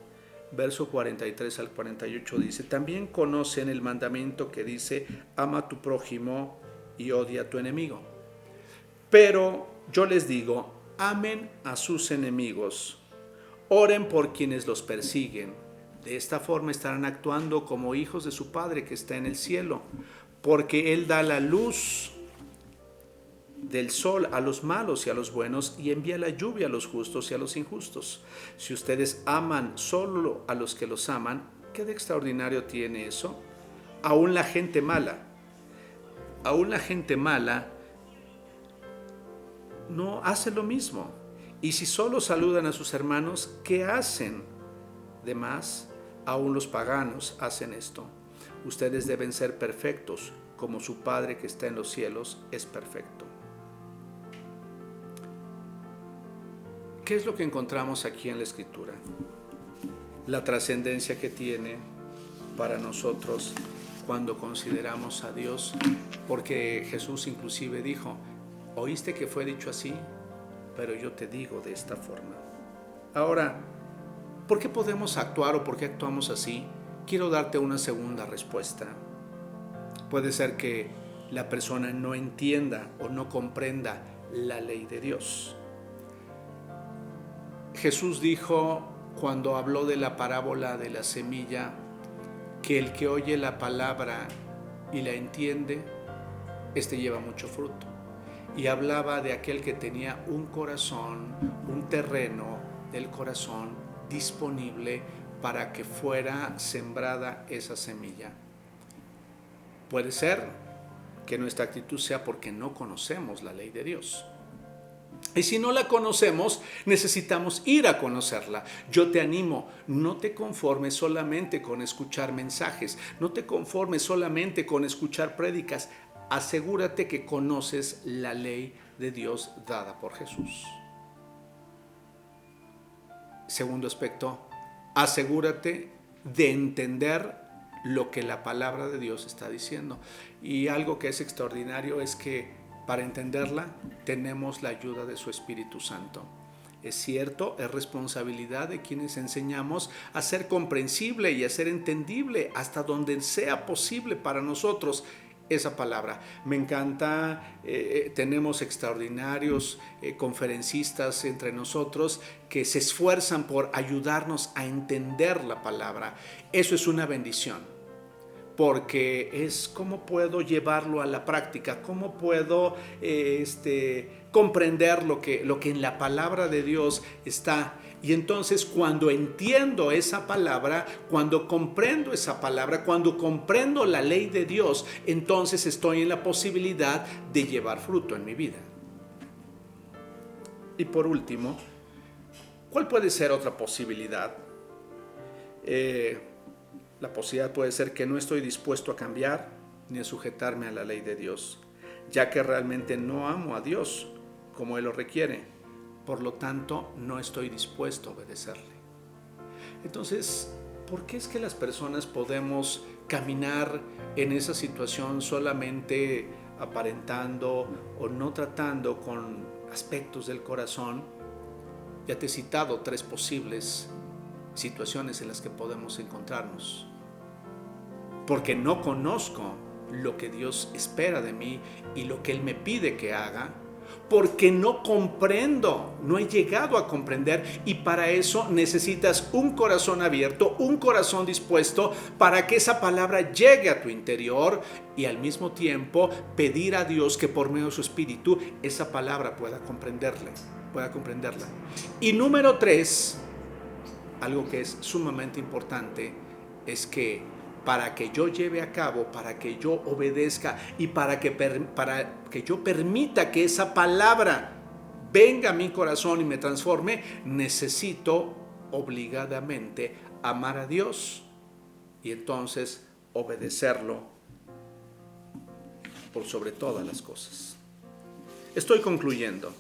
verso 43 al 48 dice, también conocen el mandamiento que dice, ama a tu prójimo y odia a tu enemigo. Pero yo les digo, amen a sus enemigos, oren por quienes los persiguen. De esta forma estarán actuando como hijos de su Padre que está en el cielo, porque Él da la luz del sol a los malos y a los buenos y envía la lluvia a los justos y a los injustos. Si ustedes aman solo a los que los aman, ¿qué de extraordinario tiene eso? Aún la gente mala no hace lo mismo. Y si solo saludan a sus hermanos, ¿qué hacen? De más, aún los paganos hacen esto. Ustedes deben ser perfectos, como su Padre que está en los cielos es perfecto. ¿Qué es lo que encontramos aquí en la Escritura? La trascendencia que tiene para nosotros cuando consideramos a Dios, porque Jesús inclusive dijo, oíste que fue dicho así, pero yo te digo de esta forma. Ahora, ¿por qué podemos actuar o por qué actuamos así? Quiero darte una segunda respuesta. Puede ser que la persona no entienda o no comprenda la ley de Dios. Jesús dijo, cuando habló de la parábola de la semilla, que el que oye la palabra y la entiende, lleva mucho fruto. Y hablaba de aquel que tenía un corazón, un terreno del corazón disponible para que fuera sembrada esa semilla. Puede ser que nuestra actitud sea porque no conocemos la ley de Dios. Y si no la conocemos, necesitamos ir a conocerla. Yo te animo, no te conformes solamente con escuchar mensajes, no te conformes solamente con escuchar prédicas. Asegúrate que conoces la ley de Dios dada por Jesús. Segundo aspecto, asegúrate de entender lo que la palabra de Dios está diciendo. Y algo que es extraordinario es que para entenderla tenemos la ayuda de su Espíritu Santo. Es cierto, es responsabilidad de quienes enseñamos a ser comprensible y a ser entendible hasta donde sea posible para nosotros esa palabra. Me encanta, tenemos extraordinarios conferencistas entre nosotros que se esfuerzan por ayudarnos a entender la palabra. Eso es una bendición, porque es cómo puedo llevarlo a la práctica, cómo puedo comprender lo que en la palabra de Dios está. Y entonces cuando entiendo esa palabra, cuando comprendo esa palabra, cuando comprendo la ley de Dios, entonces estoy en la posibilidad de llevar fruto en mi vida. Y por último, ¿cuál puede ser otra posibilidad? La posibilidad puede ser que no estoy dispuesto a cambiar ni a sujetarme a la ley de Dios, ya que realmente no amo a Dios como Él lo requiere. Por lo tanto, no estoy dispuesto a obedecerle. Entonces, ¿por qué es que las personas podemos caminar en esa situación solamente aparentando o no tratando con aspectos del corazón? Ya te he citado 3 posibles situaciones en las que podemos encontrarnos. Porque no conozco lo que Dios espera de mí y lo que Él me pide que haga, porque no comprendo, no he llegado a comprender, y para eso necesitas un corazón abierto, un corazón dispuesto para que esa palabra llegue a tu interior y al mismo tiempo pedir a Dios que por medio de su Espíritu esa palabra pueda comprenderla. Y número 3, algo que es sumamente importante, es que para que yo lleve a cabo, para que yo obedezca y para que yo permita que esa palabra venga a mi corazón y me transforme, necesito obligadamente amar a Dios y entonces obedecerlo por sobre todas las cosas. Estoy concluyendo.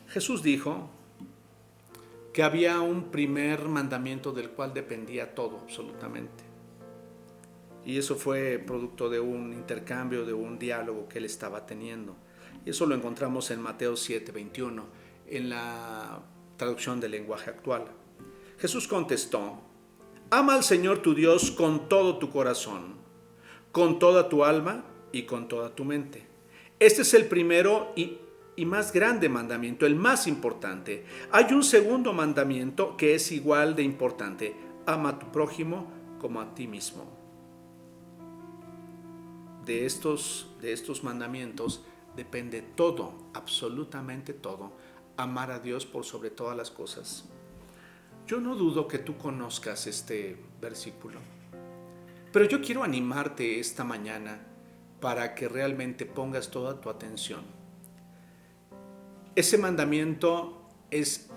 Jesús dijo que había un primer mandamiento del cual dependía todo, absolutamente. Y eso fue producto de un intercambio, de un diálogo que él estaba teniendo. Y eso lo encontramos en Mateo 7:21, en la traducción del lenguaje actual. Jesús contestó: ama al Señor tu Dios con todo tu corazón, con toda tu alma y con toda tu mente. Este es el primero y más grande mandamiento, el más importante. Hay un segundo mandamiento que es igual de importante: ama a tu prójimo como a ti mismo. De estos mandamientos depende todo, absolutamente todo. Amar a Dios por sobre todas las cosas. Yo no dudo que tú conozcas este versículo, pero yo quiero animarte esta mañana para que realmente pongas toda tu atención. Ese mandamiento es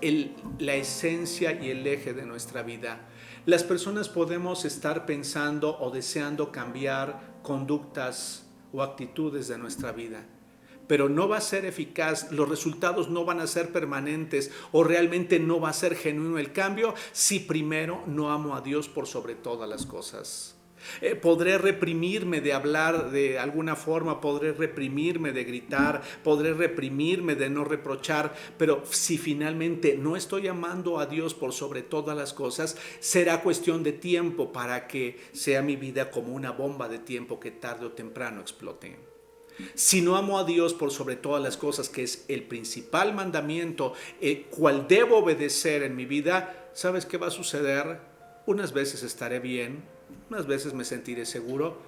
la esencia y el eje de nuestra vida. Las personas podemos estar pensando o deseando cambiar conductas o actitudes de nuestra vida, pero no va a ser eficaz, los resultados no van a ser permanentes o realmente no va a ser genuino el cambio si primero no amo a Dios por sobre todas las cosas. Podré reprimirme de hablar de alguna forma, podré reprimirme de gritar, podré reprimirme de no reprochar, pero si finalmente no estoy amando a Dios por sobre todas las cosas, será cuestión de tiempo para que sea mi vida como una bomba de tiempo que tarde o temprano explote. Si no amo a Dios por sobre todas las cosas, que es el principal mandamiento, cual debo obedecer en mi vida, ¿sabes qué va a suceder? Unas veces estaré bien, unas veces me sentiré seguro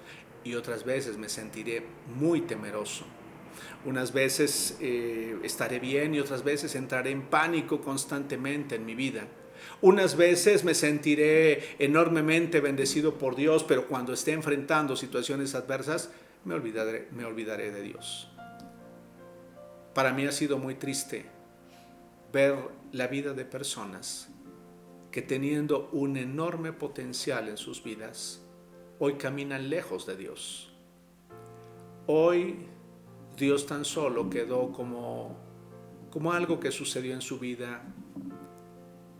y otras veces me sentiré muy temeroso. Unas veces estaré bien y otras veces entraré en pánico constantemente en mi vida. Unas veces me sentiré enormemente bendecido por Dios, pero cuando esté enfrentando situaciones adversas, me olvidaré de Dios. Para mí ha sido muy triste ver la vida de personas que, teniendo un enorme potencial en sus vidas, hoy caminan lejos de Dios. Hoy Dios tan solo quedó como algo que sucedió en su vida.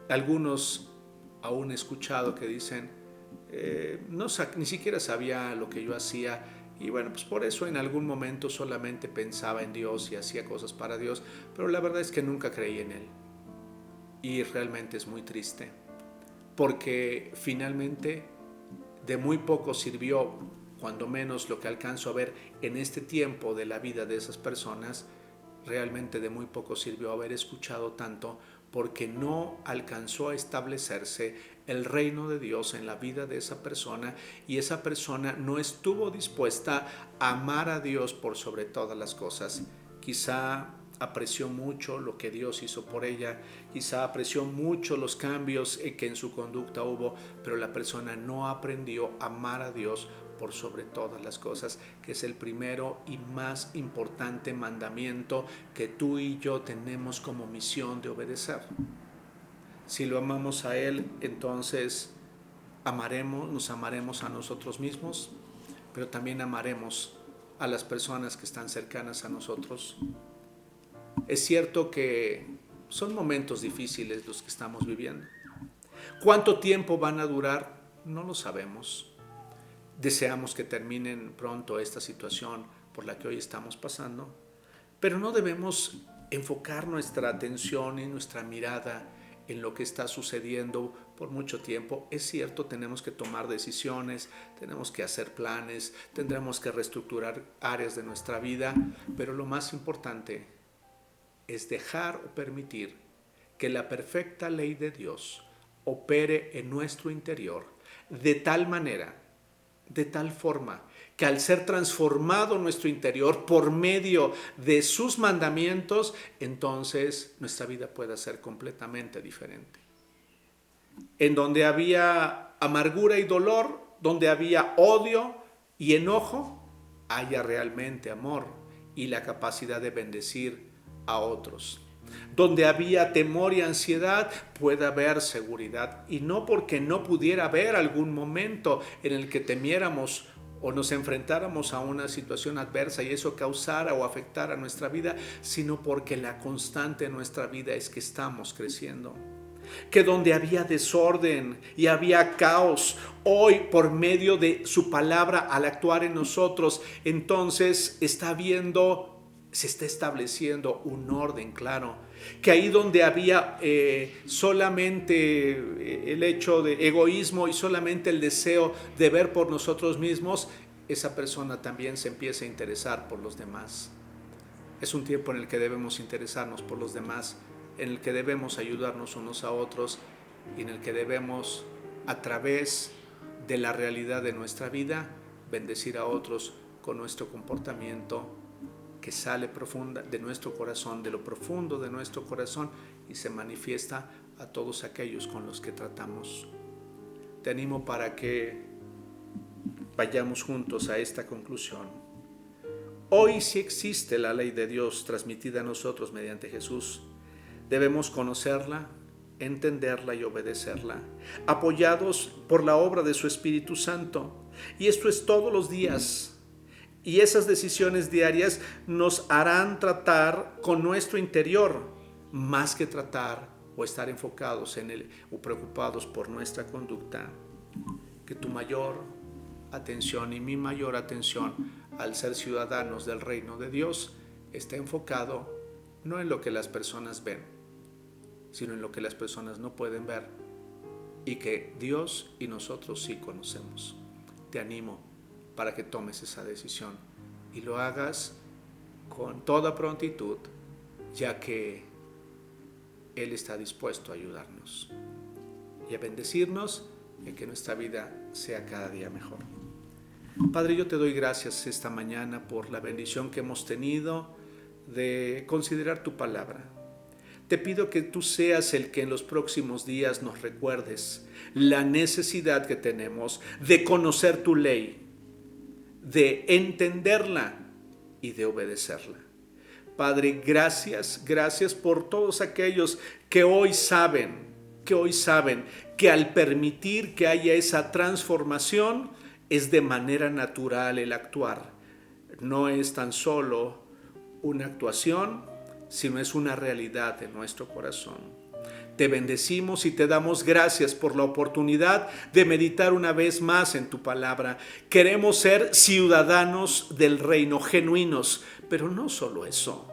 Algunos aún he escuchado que dicen, ni siquiera sabía lo que yo hacía, y bueno, pues por eso en algún momento solamente pensaba en Dios y hacía cosas para Dios, pero la verdad es que nunca creí en Él. Y realmente es muy triste, porque finalmente de muy poco sirvió, cuando menos lo que alcanzo a ver en este tiempo de la vida de esas personas, realmente de muy poco sirvió haber escuchado tanto, porque no alcanzó a establecerse el reino de Dios en la vida de esa persona, y esa persona no estuvo dispuesta a amar a Dios por sobre todas las cosas. Quizá apreció mucho lo que Dios hizo por ella, quizá apreció mucho los cambios que en su conducta hubo, pero la persona no aprendió a amar a Dios por sobre todas las cosas, que es el primero y más importante mandamiento que tú y yo tenemos como misión de obedecer. Si lo amamos a Él, entonces nos amaremos a nosotros mismos, pero también amaremos a las personas que están cercanas a nosotros. Es cierto que Son momentos difíciles los que estamos viviendo. ¿Cuánto tiempo van a durar? No lo sabemos. Deseamos que terminen pronto esta situación por la que hoy estamos pasando, pero no debemos enfocar nuestra atención y nuestra mirada en lo que está sucediendo por mucho tiempo. Es cierto, tenemos que tomar decisiones, tenemos que hacer planes, tendremos que reestructurar áreas de nuestra vida, pero lo más importante es dejar o permitir que la perfecta ley de Dios opere en nuestro interior de tal manera, de tal forma, que al ser transformado nuestro interior por medio de sus mandamientos, entonces nuestra vida pueda ser completamente diferente. En donde había amargura y dolor, donde había odio y enojo, haya realmente amor y la capacidad de bendecir a otros. Donde había temor y ansiedad, puede haber seguridad. Y no porque no pudiera haber algún momento en el que temiéramos o nos enfrentáramos a una situación adversa y eso causara o afectara nuestra vida, sino porque la constante en nuestra vida es que estamos creciendo. Que donde había desorden y había caos, hoy por medio de su palabra al actuar en nosotros, entonces se está estableciendo un orden claro. Que ahí donde había solamente el hecho de egoísmo y solamente el deseo de ver por nosotros mismos, esa persona también se empieza a interesar por los demás. Es un tiempo en el que debemos interesarnos por los demás, en el que debemos ayudarnos unos a otros y en el que debemos, a través de la realidad de nuestra vida, bendecir a otros con nuestro comportamiento que sale profunda de nuestro corazón, de lo profundo de nuestro corazón, y se manifiesta a todos aquellos con los que tratamos. Te animo para que vayamos juntos a esta conclusión. Hoy sí existe la ley de Dios transmitida a nosotros mediante Jesús. Debemos conocerla, entenderla y obedecerla, apoyados por la obra de su Espíritu Santo. Y esto es todos los días. Y esas decisiones diarias nos harán tratar con nuestro interior, más que tratar o estar enfocados en él o preocupados por nuestra conducta. Que tu mayor atención y mi mayor atención al ser ciudadanos del reino de Dios esté enfocado no en lo que las personas ven, sino en lo que las personas no pueden ver y que Dios y nosotros sí conocemos. Te animo para que tomes esa decisión y lo hagas con toda prontitud, ya que Él está dispuesto a ayudarnos y a bendecirnos y a que nuestra vida sea cada día mejor. Padre, yo te doy gracias esta mañana por la bendición que hemos tenido de considerar tu palabra. Te pido que tú seas el que en los próximos días nos recuerdes la necesidad que tenemos de conocer tu ley, de entenderla y de obedecerla. Padre, gracias por todos aquellos que hoy saben que al permitir que haya esa transformación es de manera natural el actuar. No es tan solo una actuación, sino es una realidad en nuestro corazón. Te bendecimos y te damos gracias por la oportunidad de meditar una vez más en tu palabra. Queremos ser ciudadanos del reino, genuinos, pero no solo eso,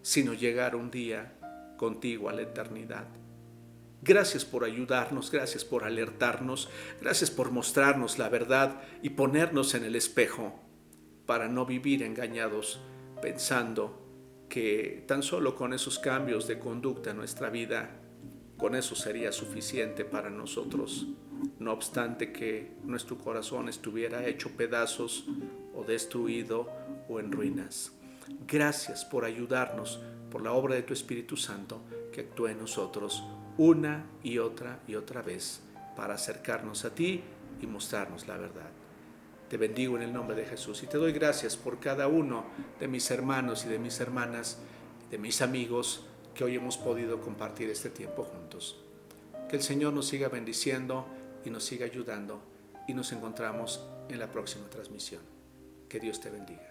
sino llegar un día contigo a la eternidad. Gracias por ayudarnos, gracias por alertarnos, gracias por mostrarnos la verdad y ponernos en el espejo para no vivir engañados pensando que tan solo con esos cambios de conducta en nuestra vida, con eso sería suficiente para nosotros, no obstante que nuestro corazón estuviera hecho pedazos o destruido o en ruinas. Gracias por ayudarnos, por la obra de tu Espíritu Santo que actúa en nosotros una y otra vez para acercarnos a ti y mostrarnos la verdad. Te bendigo en el nombre de Jesús y te doy gracias por cada uno de mis hermanos y de mis hermanas, de mis amigos que hoy hemos podido compartir este tiempo juntos. Que el Señor nos siga bendiciendo y nos siga ayudando y nos encontramos en la próxima transmisión. Que Dios te bendiga.